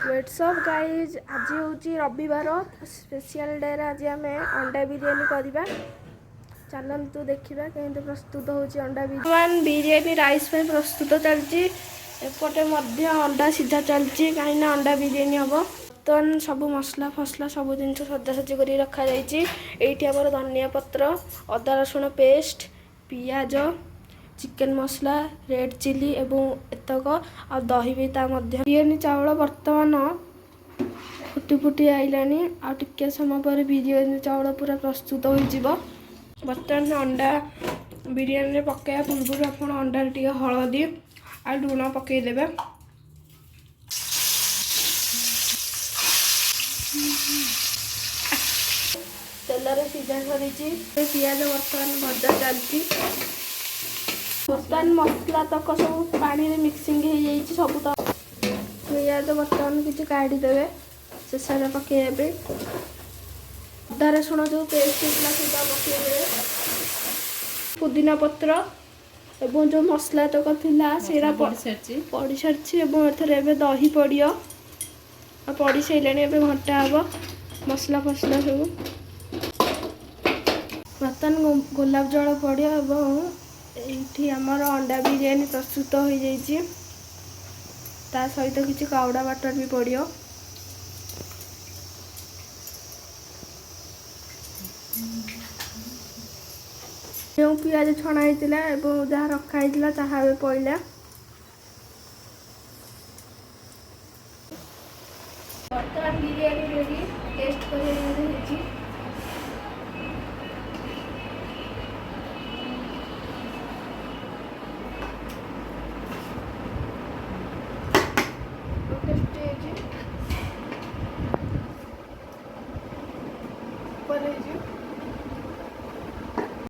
what's up guys आज हूँ रविवार स्पेशल डे आज आम अंडा बिरियानी करवा चलतु देखा केमती प्रस्तुत होची अंडा बिरियानी बिरियानी राइस पे प्रस्तुत चलती एपटे अंडा सीधा चलती कहीं अंडा बिरियानी हम बर्तमान सब मसला फसला सब जिन सजासजी कर रखा ये आमर धनिया पत्र अदा रसुण पेस्ट पियाज चिकेन मसला रेड चिली एवं एतक आ दही भी बिरियानी चावल बर्तमान फुटी फुटी आइलानी आ टिके समय पर बिरियानी चावल पूरा प्रस्तुत हो बर्तमान अंडा बिरियानी पकाया पूर्व आप अंडा टे हलदी आ लुण पकईदे तेल सीझा कर पियाज बर्तमान भजा चलती बर्तमान मसला तक सब पानी में मिक्सिंग हो जाइए सब तो पियाज बर्तमान किसी काढ़ीदेवे शेष पकड़े अदा रसुण जो पेस्ट होता पकड़े पुदीना पत्र एवं जो मसला तक थी पड़ सारी एथर दही पड़ो पड़ सारे घंटा हम मसला फसला सब बर्तमान गोलाप जल पड़ो ये आमर अंडा बिरियानी प्रस्तुत हो जाइए ता सहित किसी काउडा बाटर भी पड़ो जो पियाज छणा होता जहाँ रखाई ताहा पड़ा बर्तमान बिरियानी रेडी टेस्ट कर पर